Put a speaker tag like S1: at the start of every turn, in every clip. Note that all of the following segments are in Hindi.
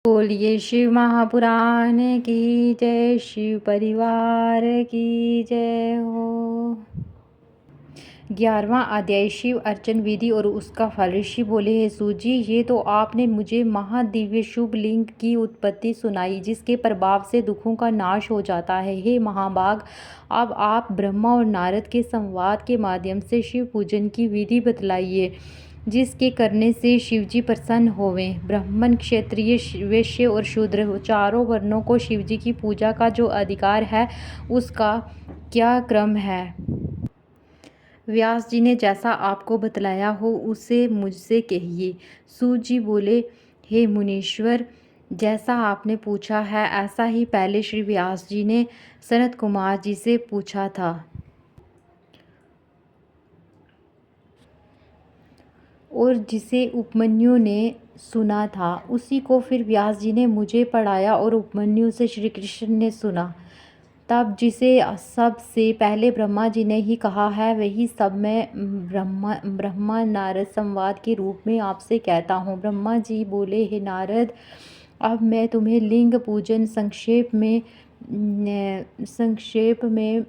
S1: बोलिए शिव महापुराण की जय, शिव परिवार की जय हो। 11वां अध्याय शिव अर्चन विधि और उसका फल। ऋषि बोले, हे सूत जी, ये तो आपने मुझे महादिव्य शुभ लिंग की उत्पत्ति सुनाई, जिसके प्रभाव से दुखों का नाश हो जाता है। हे महाभाग, अब आप ब्रह्मा और नारद के संवाद के माध्यम से शिव पूजन की विधि बतलाइए, जिसके करने से शिवजी प्रसन्न होवें। ब्राह्मण, क्षत्रिय, वैश्य और शूद्र चारों वर्णों को शिवजी की पूजा का जो अधिकार है, उसका क्या क्रम है? व्यास जी ने जैसा आपको बतलाया हो उसे मुझसे कहिए। सूत जी बोले, हे मुनीश्वर, जैसा आपने पूछा है ऐसा ही पहले श्री व्यास जी ने सनत कुमार जी से पूछा था, और जिसे उपमन्यु ने सुना था उसी को फिर व्यास जी ने मुझे पढ़ाया और उपमन्यु से श्री कृष्ण ने सुना। तब जिसे सबसे पहले ब्रह्मा जी ने ही कहा है, वही सब मैं ब्रह्मा नारद संवाद के रूप में आपसे कहता हूँ। ब्रह्मा जी बोले, हे नारद, अब मैं तुम्हें लिंग पूजन संक्षेप में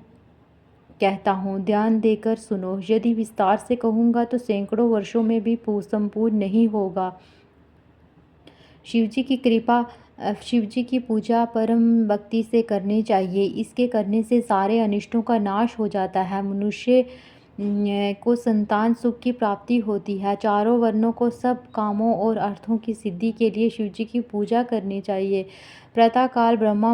S1: कहता हूँ, ध्यान देकर सुनो। यदि विस्तार से कहूँगा तो सैकड़ों वर्षों में भी संपूर्ण नहीं होगा। शिवजी की पूजा परम भक्ति से करनी चाहिए। इसके करने से सारे अनिष्टों का नाश हो जाता है। मनुष्य को संतान सुख की प्राप्ति होती है। चारों वर्णों को सब कामों और अर्थों की सिद्धि के लिए शिवजी की पूजा करनी चाहिए। प्रातःकाल ब्रह्म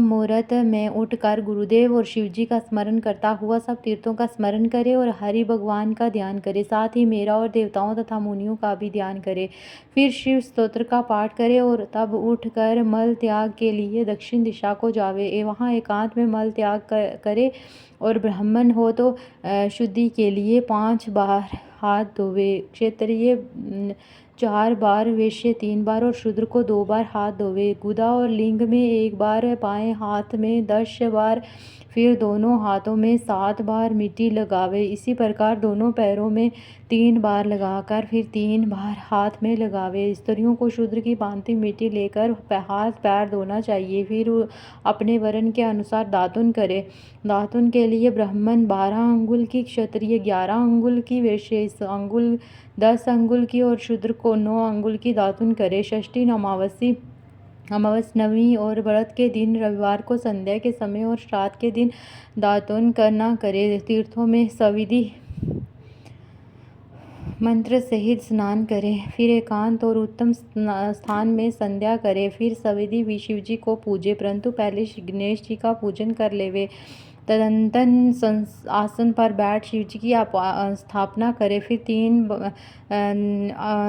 S1: मुहूर्त में उठकर गुरुदेव और शिवजी का स्मरण करता हुआ सब तीर्थों का स्मरण करे और हरि भगवान का ध्यान करे। साथ ही मेरा और देवताओं तथा मुनियों का भी ध्यान करे। फिर शिव स्तोत्र का पाठ करे और तब उठकर मल त्याग के लिए दक्षिण दिशा को जावे। वहाँ एकांत में मल त्याग करे और ब्राह्मण हो तो शुद्धि के लिए 5 बार हाथ धोवे। क्षत्रिय 4 बार, वैश्य 3 बार और शूद्र को 2 बार हाथ धोवे। गुदा और लिंग में 1 बार, बाएं हाथ में 10 बार, फिर दोनों हाथों में 7 बार मिट्टी लगावे। इसी प्रकार दोनों पैरों में 3 बार लगाकर फिर 3 बार हाथ में लगावे। स्त्रियों को शूद्र की भांति मिट्टी लेकर हाथ पैर धोना चाहिए। फिर अपने वर्ण के अनुसार दातुन करे। दातुन के लिए ब्राह्मण 12 अंगुल की, क्षत्रिय 11 अंगुल की, वैश्य 10 अंगुल की और शूद्र को 9 अंगुल की दातुन करे। षष्ठी, अमावस, नवमी और व्रत के दिन, रविवार को संध्या के समय और श्राद्ध के दिन दातुन करना करे। तीर्थों में सविधि मंत्र सहित स्नान करें। फिर एकांत और उत्तम स्थान में संध्या करें। फिर सविधि शिवजी को पूजे, परंतु पहले गणेश जी का पूजन कर लेवे। तदनंतर आसन पर बैठ शिवजी की स्थापना करे। फिर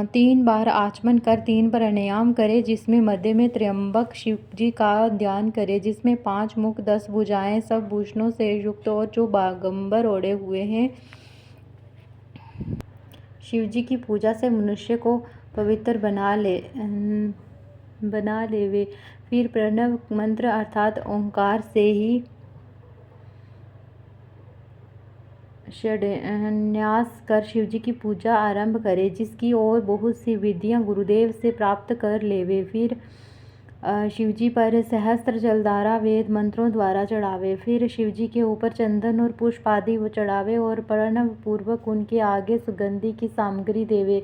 S1: 3 बार आचमन कर 3 प्राणायाम करे, जिसमें मध्य में त्र्यंबक शिवजी का ध्यान करे, जिसमें 5 मुख, 10 भुजाएं, सब भूषणों से युक्त और जो बागंबर ओढ़े हुए हैं। शिवजी की पूजा से मनुष्य को पवित्र बना लेवे। फिर प्रणव मंत्र अर्थात ओंकार से ही षड्न्यास कर शिवजी की पूजा आरंभ करे, जिसकी और बहुत सी विधियां गुरुदेव से प्राप्त कर लेवे। फिर शिवजी पर सहस्त्र जलधारा वेद मंत्रों द्वारा चढ़ावे। फिर शिवजी के ऊपर चंदन और पुष्प आदि चढ़ावे और प्रणव पूर्वक उनके आगे सुगंधि की सामग्री देवे।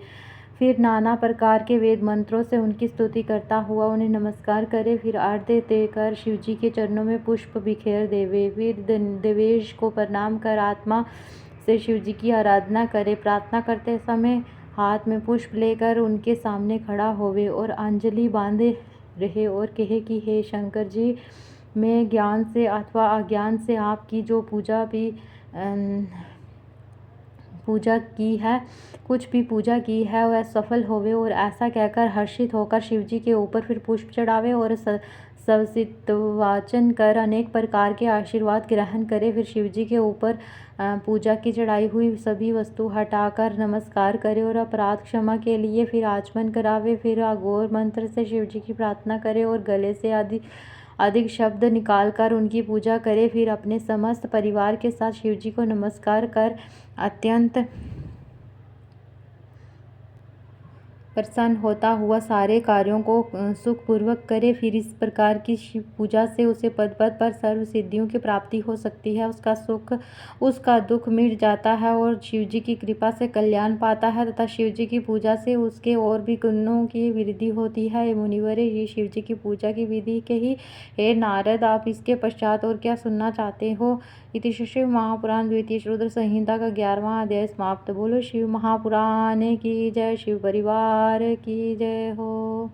S1: फिर नाना प्रकार के वेद मंत्रों से उनकी स्तुति करता हुआ उन्हें नमस्कार करे। फिर आरती देकर शिवजी के चरणों में पुष्प बिखेर देवे। फिर देवेश को प्रणाम कर आत्मा से शिवजी की आराधना करे। प्रार्थना करते समय हाथ में पुष्प लेकर उनके सामने खड़ा होवे और अंजलि बांधे रहे और कहे कि हे शंकर जी, मैं ज्ञान से अथवा अज्ञान से आपकी जो कुछ भी पूजा की है वह सफल होवे। और ऐसा कहकर हर्षित होकर शिवजी के ऊपर फिर पुष्प चढ़ावे और वाचन कर अनेक प्रकार के आशीर्वाद ग्रहण करे। फिर शिवजी के ऊपर पूजा की चढ़ाई हुई सभी वस्तु हटाकर नमस्कार करे और अपराध क्षमा के लिए फिर आचमन करावे। फिर अघोर मंत्र से शिवजी की प्रार्थना करे और गले से अधिक शब्द निकालकर उनकी पूजा करे। फिर अपने समस्त परिवार के साथ शिवजी को नमस्कार कर अत्यंत प्रसन्न होता हुआ सारे कार्यों को सुखपूर्वक करे। फिर इस प्रकार की शिव पूजा से उसे पद पद पर सर्व सिद्धियों की प्राप्ति हो सकती है। उसका सुख उसका दुख मिट जाता है और शिव जी की कृपा से कल्याण पाता है तथा शिव जी की पूजा से उसके और भी गुणों की वृद्धि होती है। मुनिवरे, ये शिव जी की पूजा की विधि के ही हे नारद, आप इसके पश्चात और क्या सुनना चाहते हो? इति शिव महापुराण द्वितीय रुद्र संहिता का 11वां अध्याय समाप्त। बोलो शिव महापुराण की जय, शिव परिवार की जय हो।